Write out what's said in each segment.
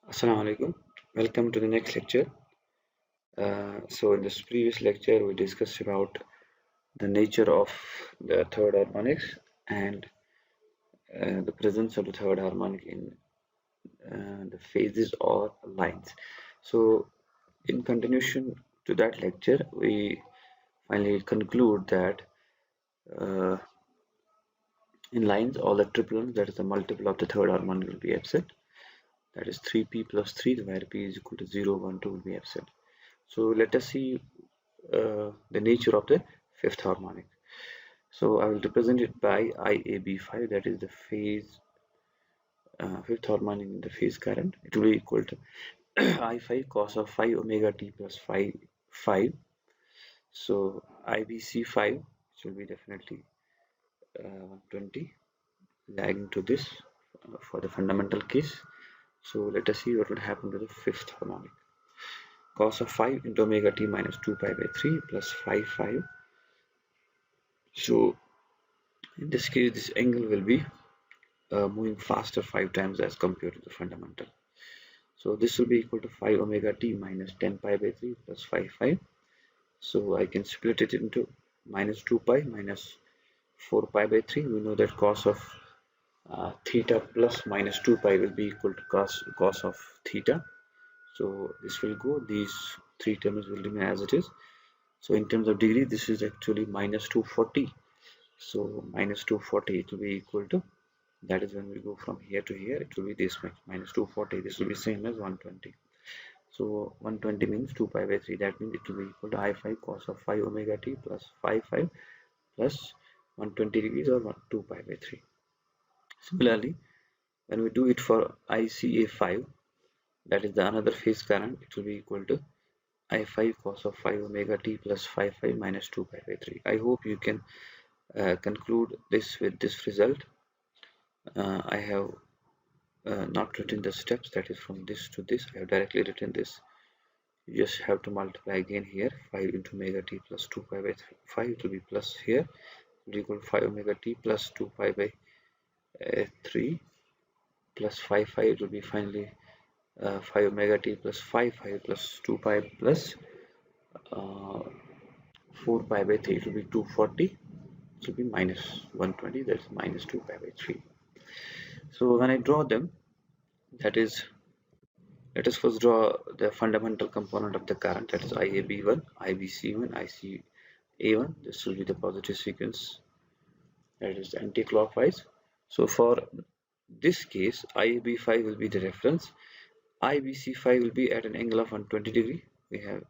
Assalamu alaikum. Welcome to the next lecture. So in this previous lecture, we discussed about the nature of the third harmonics and the presence of the third harmonic in the phases or lines. So in continuation to that lecture, we finally conclude that uh, in lines, all the triplets, that is the multiple of the third harmonic, will be absent. That is 3p plus 3, where p is equal to 0, 1, 2 will be absent. So let us see the nature of the fifth harmonic. So I will represent it by IAB5, that is the phase fifth harmonic in the phase current. It will be equal to I5 cos of phi omega t plus phi 5. So IBC5, which will be definitely 120, lagging to this for the fundamental case. So let us see what would happen to the fifth harmonic. Cos of 5 into omega t minus 2 pi by 3 plus phi 5. So in this case, this angle will be moving faster 5 times as compared to the fundamental. So this will be equal to 5 omega t minus 10 pi by 3 plus phi 5. So I can split it into minus 2 pi minus 4 pi by 3. We know that cos of theta plus minus 2 pi will be equal to cos of theta. So this will go, these three terms will remain as it is. So in terms of degree, this is actually minus 240. So minus 240, it will be equal to, that is when we go from here to here, it will be this much, minus 240. This will be same as 120. So 120 means 2 pi by 3. That means it will be equal to I5 cos of 5 omega t plus phi 5 plus 120 degrees, or 2 pi by 3. Similarly, when we do it for ICA5, that is the another phase current, it will be equal to I5 cos of 5 omega t plus phi 5 minus 2 pi by 3. I hope you can conclude this with this result. I have not written the steps, that is from this to this. I have directly written this. You just have to multiply again here, 5 into omega t plus 2 pi by 5, it will be plus here, it will equal 5 omega t plus 2 pi by 3 plus phi 5, it will be finally 5 omega t plus phi 5 plus 2 pi plus uh, 4 pi by 3, it will be 240, it will be minus 120, that's minus 2 pi by 3. So when I draw them, that is, let us first draw the fundamental component of the current, that is IAB1, IBC1, ICA1. This will be the positive sequence, that is anti-clockwise. So for this case, IAB5 will be the reference. IBC5 will be at an angle of 120 degree. We have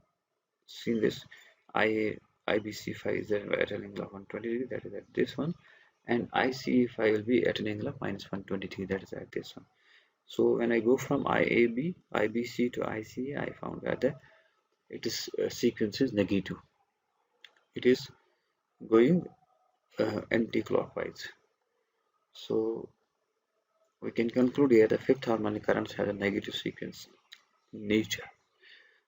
seen this. IBC5 is at an angle of 120 degree, that is at this one. And ICA5 will be at an angle of minus 120 degree, that is at this one. So when I go from IAB, IBC to ICA, I found that it is sequence is negative. It is going anti-clockwise. So we can conclude here the fifth harmonic currents have a negative sequence nature.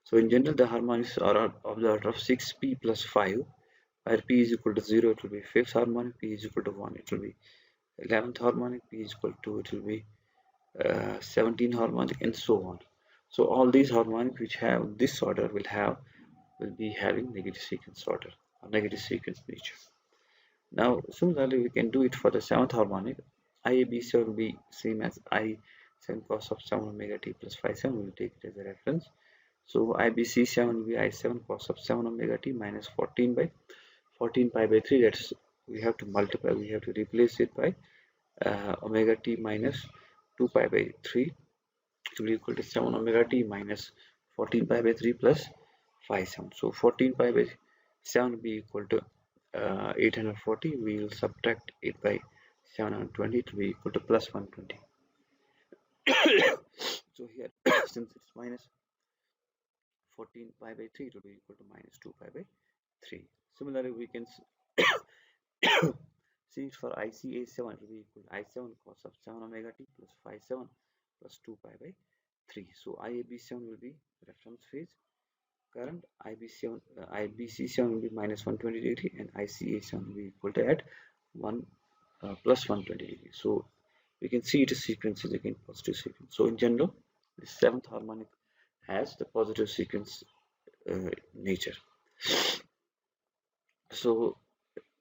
So in general, the harmonics are of the order of 6p plus 5, where p is equal to 0, it will be fifth harmonic, p is equal to 1, it will be 11th harmonic, p is equal to 2, it will be 17 harmonic, and so on. So all these harmonics which have this order will be having negative sequence order or negative sequence nature. Now similarly, we can do it for the seventh harmonic. IAB7 will be same as I7 cos of 7 omega t plus phi 7. We will take it as a reference. So IBC7 will be I7 cos of 7 omega t minus 14 pi by 3. That's, we have to multiply, we have to replace it by omega t minus 2 pi by 3. It will be equal to 7 omega t minus 14 pi by 3 plus phi 7. So 14 pi by 7 will be equal to 840. We will subtract it by 720 to be equal to plus 120. So here, since it's minus 14 pi by 3, it will be equal to minus 2 pi by 3. Similarly, we can see it for ICA7, it will be equal to I7 cos of 7 omega t plus phi 7 plus 2 pi by 3. So IAB7 will be reference phase current, IBC7 will be minus 120 degree, and ICA7 will be equal to at 1 plus 120 degree. So we can see it is sequences again, positive sequence. So in general, The seventh harmonic has the positive sequence nature. So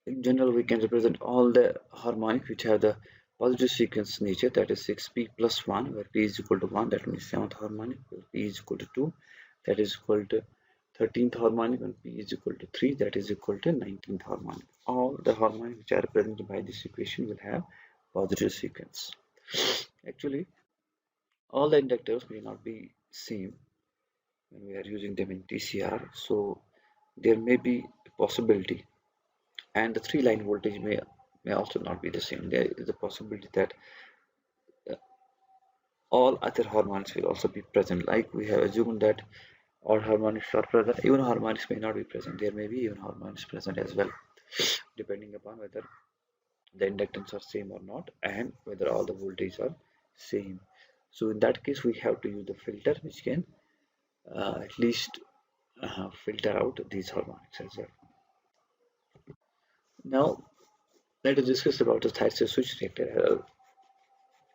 in general, we can represent all the harmonics which have the positive sequence nature, that is 6p plus 1, where p is equal to 1, that means 7th harmonic, where p is equal to 2, that is equal to 13th harmonic, and p is equal to 3, that is equal to 19th harmonic. All the harmonics which are represented by this equation will have positive sequence. Actually, all the inductors may not be same when we are using them in TCR, so there may be a possibility, and the three line voltage may also not be the same. There is a possibility that all other harmonics will also be present. Like we have assumed that all harmonics are present, even harmonics may not be present. There may be even harmonics present as well, depending upon whether the inductance are same or not, and whether all the voltages are same. So in that case, we have to use the filter which can at least filter out these harmonics as well. Now let us discuss about the Thyristor switch reactor.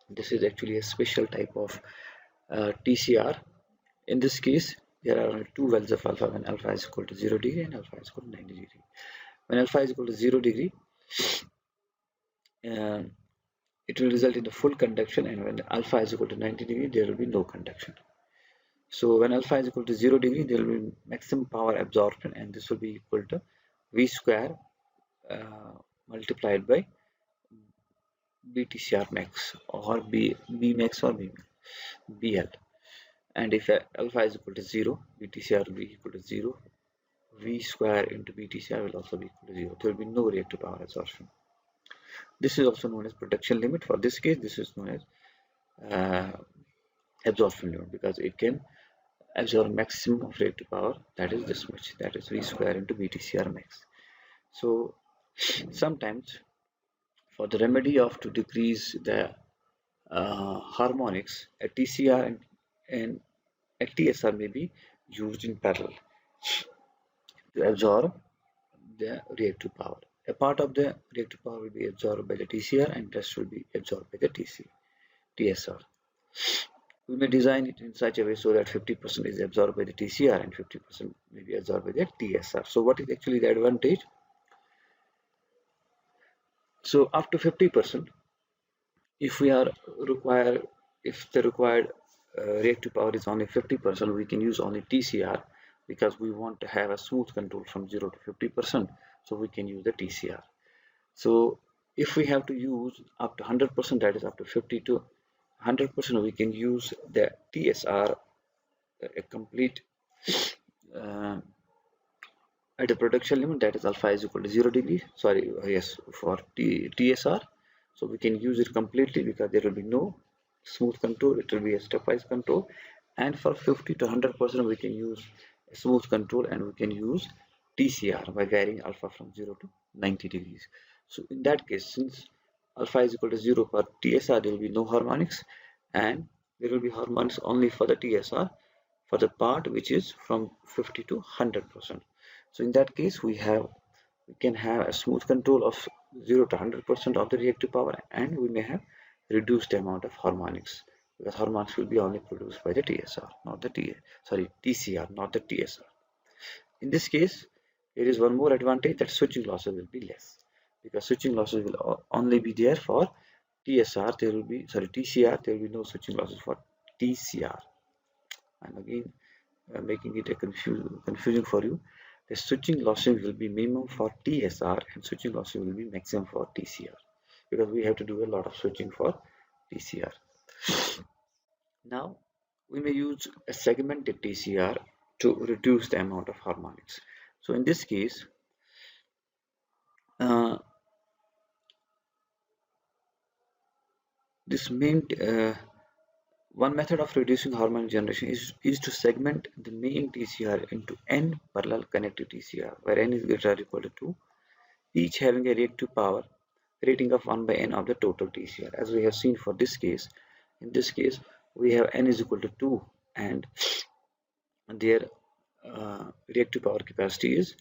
This is actually a special type of TCR. In this case, there are only two values of alpha when alpha is equal to 0 degree and alpha is equal to 90 degree. When alpha is equal to 0 degree, uh, it will result in the full conduction, and when alpha is equal to 90 degree, there will be no conduction. So when alpha is equal to 0 degree, there will be maximum power absorption, and this will be equal to V square multiplied by BTCR max, or B max, or BL. And if alpha is equal to 0, BTCR will be equal to 0. V square into BTCR will also be equal to 0. There will be no reactive power absorption. This is also known as protection limit. For this case, this is known as absorption limit, because it can absorb maximum of reactive power, that is this much, that is V square into BTCR max. So sometimes for the remedy of to decrease the harmonics, a TCR and a TSR may be used in parallel to absorb the reactive power. A part of the reactive power will be absorbed by the TCR, and rest will be absorbed by the TSR. We may design it in such a way so that 50% is absorbed by the TCR and 50% may be absorbed by the TSR. So what is actually the advantage? So up to 50%, if the required reactive power is only 50%, we can use only TCR, because we want to have a smooth control from 0 to 50%, so we can use the TCR. So if we have to use up to 100%, that is up to 50 to 100%, we can use the TSR, a complete at the protection limit, that is alpha is equal to 0 degree. Sorry, yes, for TSR. So we can use it completely, because there will be no smooth control, it will be a stepwise control. And for 50 to 100%, we can use a smooth control, and we can use TCR by varying alpha from 0 to 90 degrees. So in that case, since alpha is equal to 0 for TSR, there will be no harmonics, and there will be harmonics only for the TSR, for the part which is from 50 to 100%. So in that case, we can have a smooth control of 0 to 100% of the reactive power, and we may have reduced amount of harmonics, because harmonics will be only produced by the TSR, not the TCR, not the TSR. In this case, there is one more advantage, that switching losses will be less, because switching losses will only be there for TCR. There will be no switching losses for TCR. And again, making it a confusing for you, the switching losses will be minimum for TSR, and switching losses will be maximum for TCR, because we have to do a lot of switching for TCR. Now we may use a segmented TCR to reduce the amount of harmonics. So in this case, one method of reducing harmonic generation is to segment the main TCR into n parallel connected TCR, where n is greater or equal to 2, each having a reactive power rating of 1 by n of the total TCR. As we have seen for this case, in this case we have n is equal to 2, and their reactive power capacity is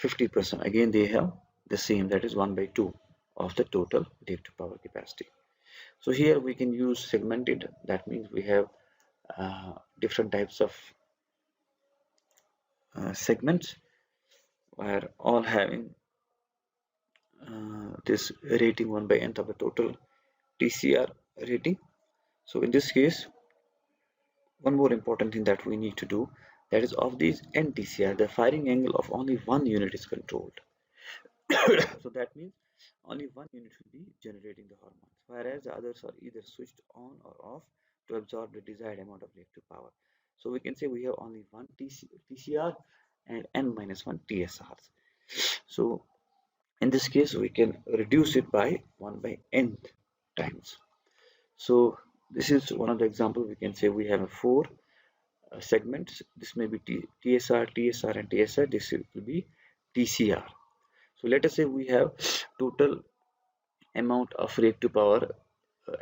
50%. Again, they have the same, that is 1 by 2 of the total reactive power capacity. So here we can use segmented. That means we have different types of segments where all having this rating 1 by nth of the total TCR rating. So in this case, one more important thing that we need to do, that is of these n TCR, the firing angle of only one unit is controlled. So that means only one unit will be generating the hormones, whereas the others are either switched on or off to absorb the desired amount of reactive power. So we can say we have only one TCR and n minus 1 TSRs. So in this case, we can reduce it by 1 by n times. So this is one of the example. We can say we have four segments. This may be TSR, TSR, and TSR. This will be TCR. So let us say we have total amount of reactive power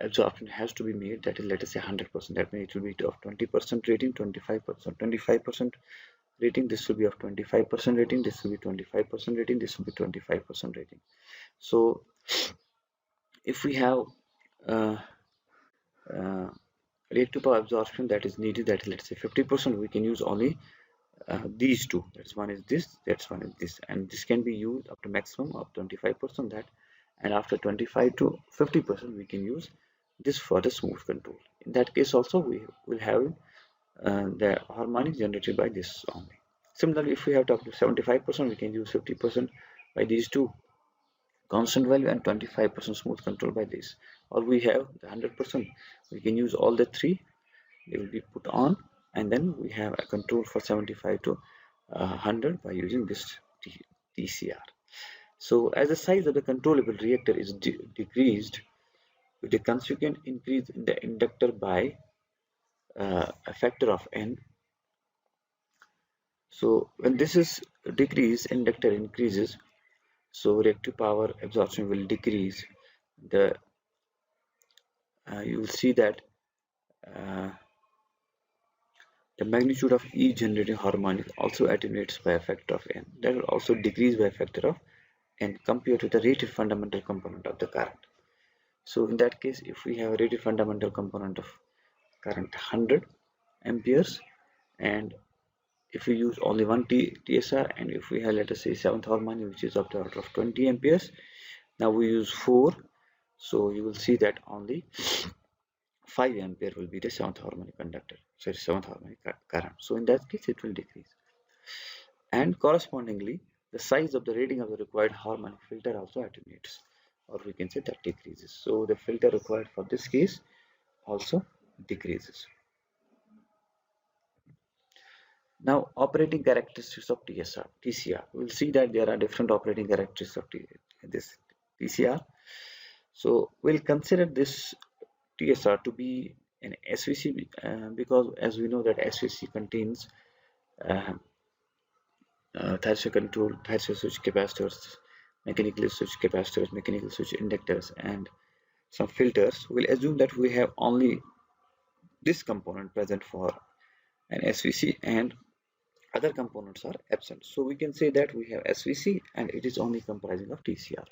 absorption has to be made, that is, let us say 100%. That means it will be of 20% rating, 25% rating. This will be of 25% rating. This will be 25% rating. This will be 25% rating. So if we have uh, uh, reactive power absorption that is needed, that is, let's say 50%, we can use only these two. That's one is this, that's one is this, and this can be used up to maximum of 25%, that, and after 25 to 50% we can use this for the smooth control. In that case also we will have the harmonic generated by this only. Similarly, if we have to up to 75%, we can use 50% by these two constant value and 25% smooth control by this, or we have the 100%, we can use all the three. They will be put on, and then we have a control for 75 to 100 by using this TCR. So as the size of the controllable reactor is decreased with a consequent increase in the inductor by a factor of n. So when this is decreased, inductor increases, so reactive power absorption will decrease. The you will see that uh, the magnitude of each generating harmonic also attenuates by a factor of n. That will also decrease by a factor of n compared to the rated fundamental component of the current. So in that case, if we have a rated fundamental component of current 100 amperes, and if we use only one TSR, and if we have, let us say, 7th harmonic, which is of the order of 20 amperes, now we use 4, so you will see that only 5 ampere will be the 7th harmonic conductor, sorry, 7th harmonic current. So in that case it will decrease, and correspondingly the size of the rating of the required harmonic filter also attenuates, or we can say that decreases. So the filter required for this case also decreases. Now, operating characteristics of TCR. We will see that there are different operating characteristics of this TCR. So we'll consider this TSR to be an SVC because as we know that SVC contains Thyristor control, Thyristor switch capacitors, mechanically switch capacitors, mechanical switch inductors, and some filters. We'll assume that we have only this component present for an SVC and other components are absent. So we can say that we have SVC and it is only comprising of TCR.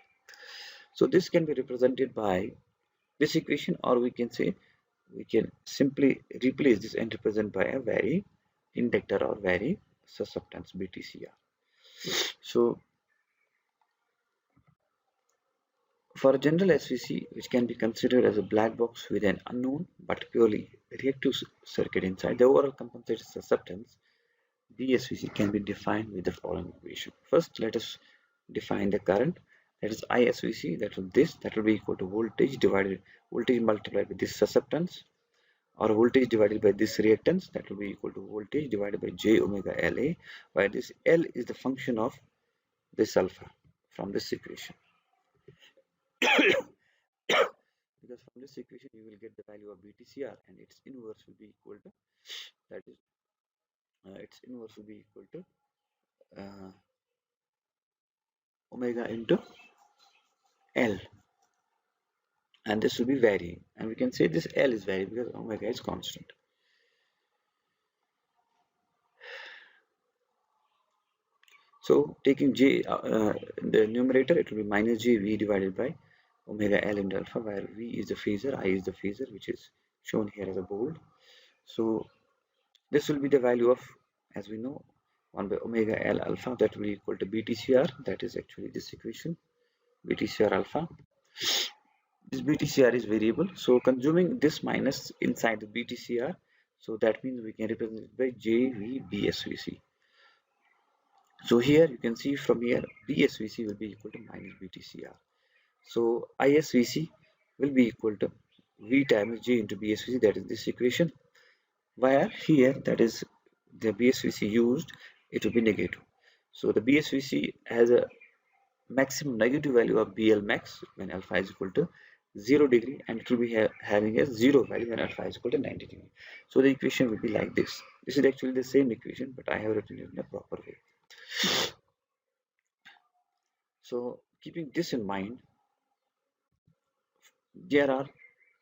So this can be represented by this equation, or we can say we can simply replace this and represent by a vary inductor or vary susceptance BTCR. So for a general SVC, which can be considered as a black box with an unknown but purely reactive circuit inside, the overall compensated susceptance BSVC can be defined with the following equation. First, let us define the current, that is ISVC, that will be equal to voltage multiplied by this susceptance, or voltage divided by this reactance, that will be equal to voltage divided by j omega LA, where this L is the function of this alpha from this equation. Because from this equation you will get the value of BTCR, and its inverse will be equal to, that is its inverse will be equal to omega into L, and this will be varying, and we can say this L is varying because omega is constant. So taking j the numerator, it will be minus jv divided by omega L into alpha, where v is the phasor, I is the phasor, which is shown here as a bold, So this will be the value of, as we know, 1 by omega L alpha, that will be equal to BTCR. That is actually this equation, BTCR alpha. This BTCR is variable, so consuming this minus inside the BTCR, so that means we can represent it by JVBSVC. So here you can see from here BSVC will be equal to minus BTCR. So ISVC will be equal to V times J into BSVC, that is this equation, where here, that is the BSVC used, it will be negative. So the BSVC has a maximum negative value of BL max when alpha is equal to 0 degree, and it will be having a 0 value when alpha is equal to 90 degree. So the equation will be like this. This is actually the same equation, but I have written it in a proper way. So keeping this in mind, there are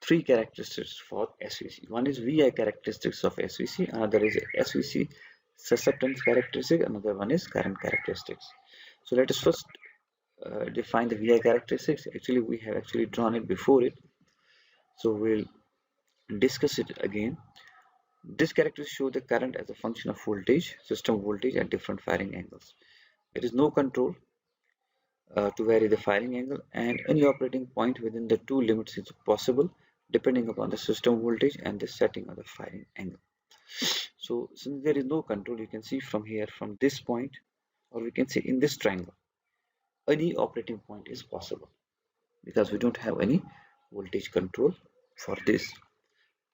three characteristics for SVC. One is VI characteristics of SVC, another is SVC susceptance characteristic, another one is current characteristics. So let us first define the VI characteristics. Actually, we have actually drawn it before it, so we'll discuss it again. This characteristics show the current as a function of voltage, system voltage at different firing angles. There is no control to vary the firing angle, and any operating point within the two limits is possible depending upon the system voltage and the setting of the firing angle. So since there is no control, you can see from here, from this point, or we can say in this triangle, any operating point is possible because we don't have any voltage control for this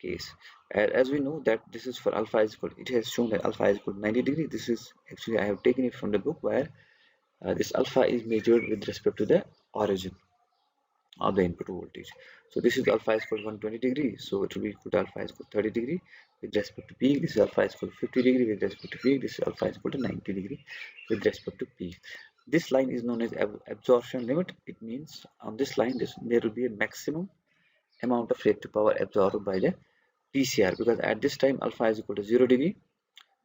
case. As we know that this is for alpha is equal, it has shown that alpha is equal to 90 degree. This is actually, I have taken it from the book, where this alpha is measured with respect to the origin of the input voltage. So this is alpha is equal to 120 degree, so it will be equal to alpha is equal to 30 degree with respect to peak. This is alpha is equal to 50 degree with respect to peak. This is alpha is equal to 90 degree with respect to peak. This line is known as absorption limit. It means on this line there will be a maximum amount of reactive power absorbed by the PCR, because at this time alpha is equal to 0 degree.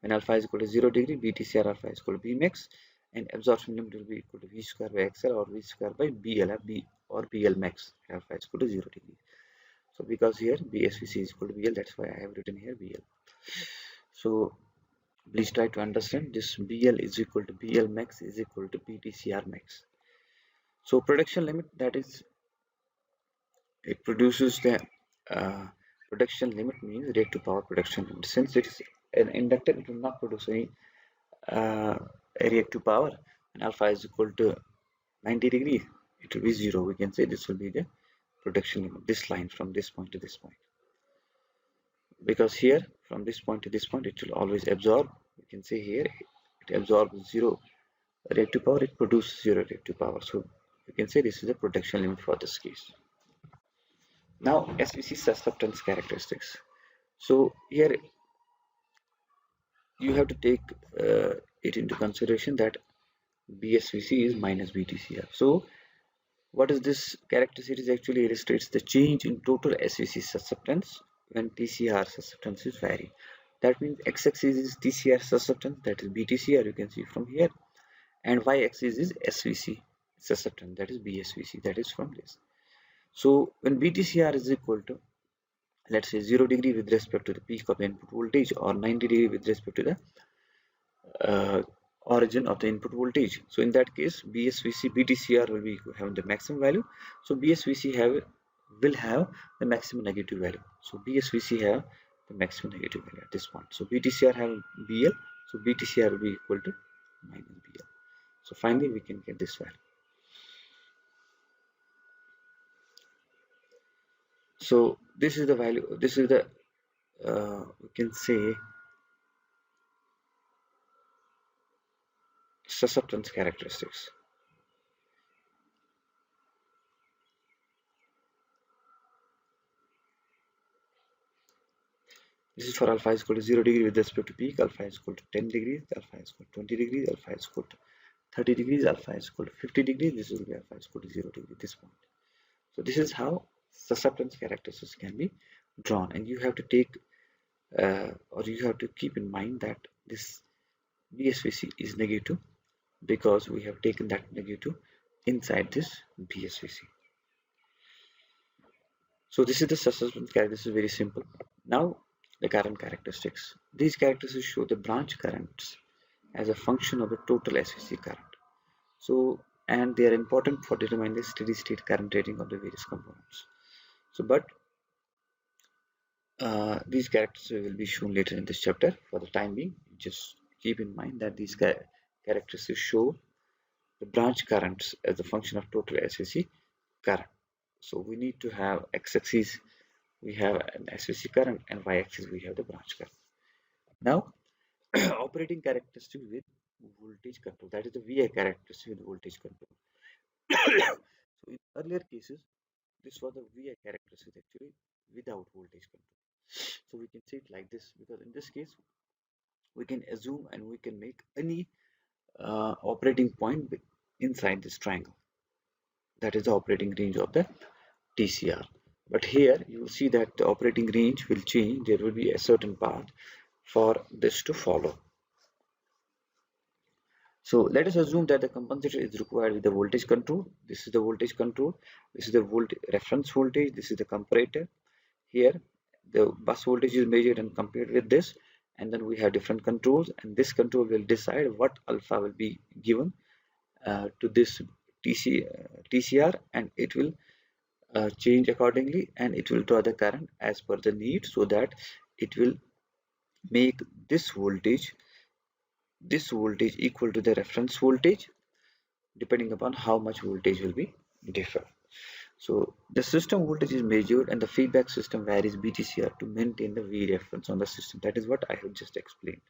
When alpha is equal to 0 degree, BTCR alpha is equal to Bmax, and absorption limit will be equal to V square by XL or V square by BL or BL max. Alpha is equal to 0 degree. So because here BSVC is equal to BL, that's why I have written here BL. So please try to understand this. BL is equal to BL max is equal to BTCR max. So production limit, that is, it produces the production limit means rate to power production limit. Since it is an inductor, it will not produce any reactive power. And alpha is equal to 90 degree, it will be 0. We can say this will be the production limit, this line from this point to this point, because here from this point to this point it will always absorb. We can say here it absorbs 0 reactive power, it produces 0 reactive power. So we can say this is the production limit for this case. Now SVC susceptance characteristics. So here you have to take it into consideration that BSVC is minus BTCR. So what is this characteristic? It actually illustrates the change in total SVC susceptance when TCR susceptances vary. That means x-axis is TCR susceptance, that is BTCR, you can see from here, and y-axis is SVC susceptance, that is BSVC, that is from this. So when BTCR is equal to, let's say, 0 degree with respect to the peak of the input voltage, or 90 degree with respect to the origin of the input voltage, so in that case BSVC BTCR will be having the maximum value. So BSVC will have the maximum negative value. So BSVC have the maximum negative value at this point. So BTCR have BL, so BTCR will be equal to minus BL. So finally we can get this value. So this is the value, this is the we can say susceptance characteristics. This is for alpha is equal to 0 degree with respect to peak, alpha is equal to 10 degrees, alpha is equal to 20 degrees, alpha is equal to 30 degrees, alpha is equal to 50 degrees, this will be alpha is equal to 0 degree at this point. So this is how susceptance characteristics can be drawn, and you have to take or you have to keep in mind that this BSVC is negative because we have taken that negative inside this BSVC. So this is the susceptance characteristic, is very simple. Now the current characteristics. These characteristics show the branch currents as a function of the total SVC current. So, and they are important for determining the steady state current rating of the various components. So, but these characteristics will be shown later in this chapter. For the time being, just keep in mind that these characteristics show the branch currents as a function of total SVC current. So we need to have x-axis, we have an SVC current, and y-axis we have the branch current. Now, operating characteristic with voltage control, that is the VI characteristic with voltage control. So in earlier cases, this was the VI characteristic actually without voltage control. So we can see it like this, because in this case we can assume and we can make any operating point inside this triangle. That is the operating range of the TCR. But here you will see that the operating range will change. There will be a certain path for this to follow. So let us assume that the compensator is required with the voltage control. This is the voltage control. This is the reference voltage. This is the comparator. Here the bus voltage is measured and compared with this, and then we have different controls, and this control will decide what alpha will be given to this TCR, and it will change accordingly, and it will draw the current as per the need, so that it will make this voltage equal to the reference voltage, depending upon how much voltage will be differ. So the system voltage is measured and the feedback system varies BTCR to maintain the V reference on the system. That is what I have just explained.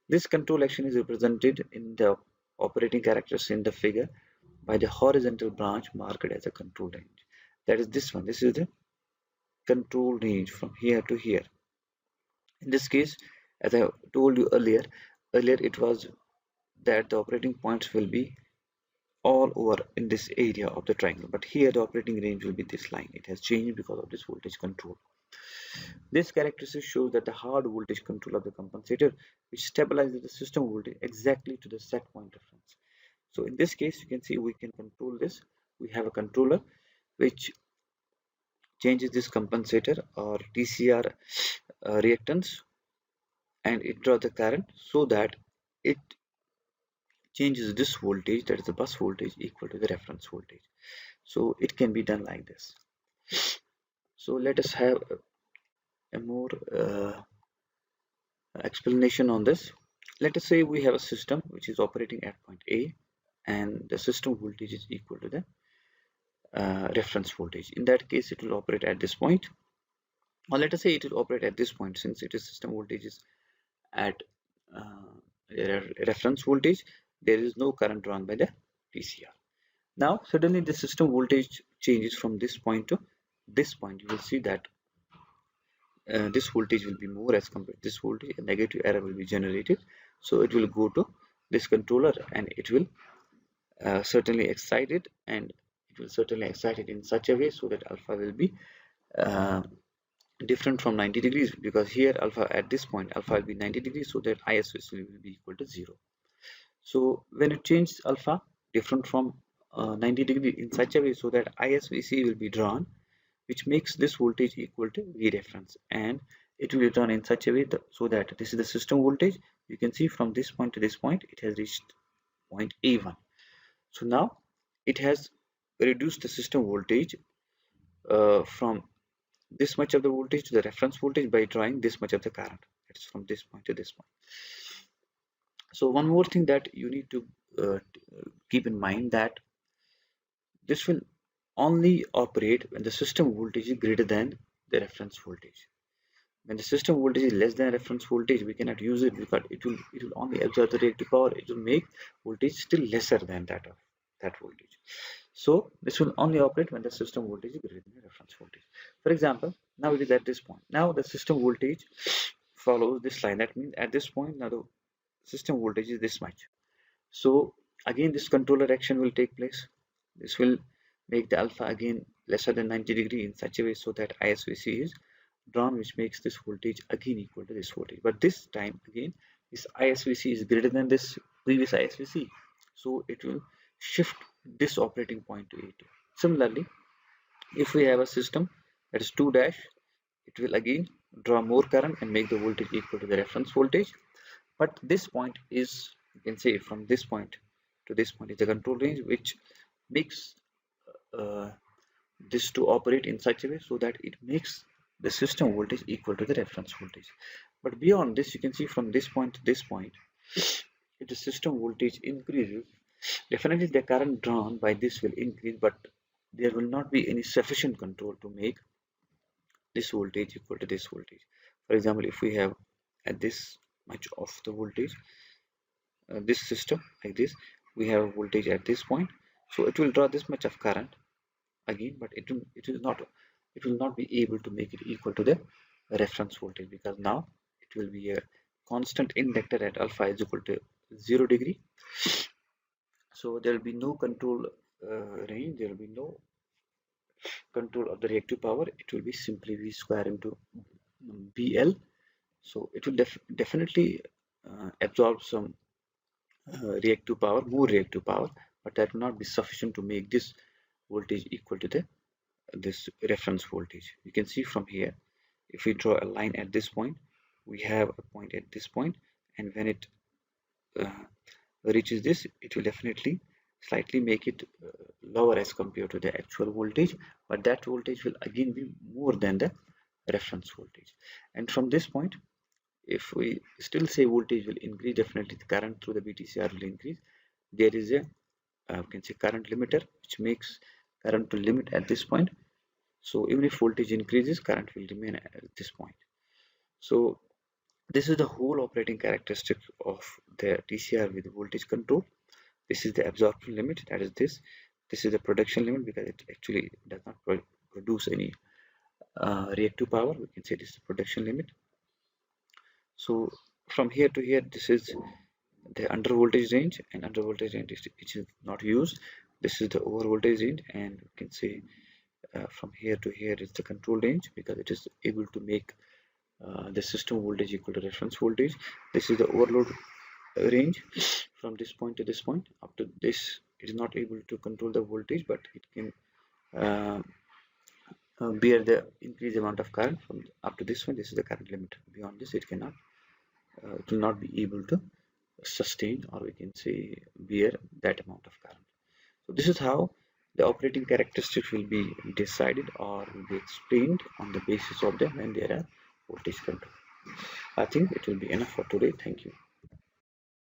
This control action is represented in the operating characteristics in the figure by the horizontal branch marked as a control range. That is this one. This is the control range from here to here. In this case, as I told you earlier it was that the operating points will be all over in this area of the triangle, but here the operating range will be this line. It has changed because of this voltage control. This characteristic shows that the hard voltage control of the compensator, which stabilizes the system voltage exactly to the set point reference. So in this case, you can see we can control this. We have a controller which changes this compensator or TCR reactance, and it draws the current so that it changes this voltage, that is the bus voltage, equal to the reference voltage. So it can be done like this. So let us have a more explanation on this. Let us say we have a system which is operating at point A, and the system voltage is equal to the reference voltage. In that case, it will operate at this point, or let us say it will operate at this point. Since it is system voltage is at reference voltage, there is no current drawn by the TCR. Now suddenly the system voltage changes from this point to this point. You will see that this voltage will be more as compared to this voltage. A negative error will be generated, so it will go to this controller, and it will certainly excite it, and it will certainly excite it in such a way so that alpha will be uh, different from 90 degrees, because here alpha at this point alpha will be 90 degrees, so that ISVC will be equal to 0. So when it changes alpha different from 90 degree in such a way so that ISVC will be drawn, which makes this voltage equal to V reference, and it will be drawn in such a way so that this is the system voltage. You can see from this point to this point it has reached point A1. So now it has reduced the system voltage from this much of the voltage to the reference voltage by drawing this much of the current. That is from this point to this point. So one more thing that you need to keep in mind, that this will only operate when the system voltage is greater than the reference voltage. When the system voltage is less than reference voltage, we cannot use it because it will only absorb the reactive power. It will make voltage still lesser than that of that voltage. So this will only operate when the system voltage is greater than the reference voltage. For example, now it is at this point. Now the system voltage follows this line. That means at this point now the system voltage is this much. So again this controller action will take place. This will make the alpha again lesser than 90 degree in such a way so that ISVC is drawn, which makes this voltage again equal to this voltage. But this time again this ISVC is greater than this previous ISVC, so it will shift this operating point to A2. Similarly, if we have a system that is 2 dash, it will again draw more current and make the voltage equal to the reference voltage. But this point is, you can say, from this point to this point is the control range, which makes uh, this to operate in such a way so that it makes the system voltage equal to the reference voltage. But beyond this, you can see from this point to this point, if the system voltage increases, definitely the current drawn by this will increase, but there will not be any sufficient control to make this voltage equal to this voltage. For example, if we have at this much of the voltage, this system like this, we have a voltage at this point, so it will draw this much of current again, but it will not be able to make it equal to the reference voltage, because now it will be a constant inductor at alpha is equal to 0 degree. So there will be no control range, there will be no control of the reactive power. It will be simply v square into bl. So it will definitely absorb some reactive power, more reactive power, but that will not be sufficient to make this voltage equal to the this reference voltage. You can see from here, if we draw a line at this point, we have a point at this point, and when it uh, reaches this, it will definitely slightly make it lower as compared to the actual voltage, but that voltage will again be more than the reference voltage. And from this point, if we still say voltage will increase, definitely the current through the BTCR will increase. There is a you can say current limiter, which makes current to limit at this point. So even if voltage increases, current will remain at this point. So this is the whole operating characteristic of the TCR with voltage control. This is the absorption limit, that is this. This is the production limit, because it actually does not produce any reactive power. We can say this is the production limit. So from here to here, this is the under voltage range, and under voltage range which is not used. This is the over voltage range, and you can say from here to here is the control range, because it is able to make the system voltage equal to reference voltage. This is the overload range. From this point to this point, up to this, it is not able to control the voltage, but it can uh, bear the increased amount of current. From up to this one, this is the current limit. Beyond this, it cannot, it will not be able to sustain, or we can say bear that amount of current. So this is how the operating characteristics will be decided or will be explained on the basis of them when there are voltage control. I think it will be enough for today. Thank you.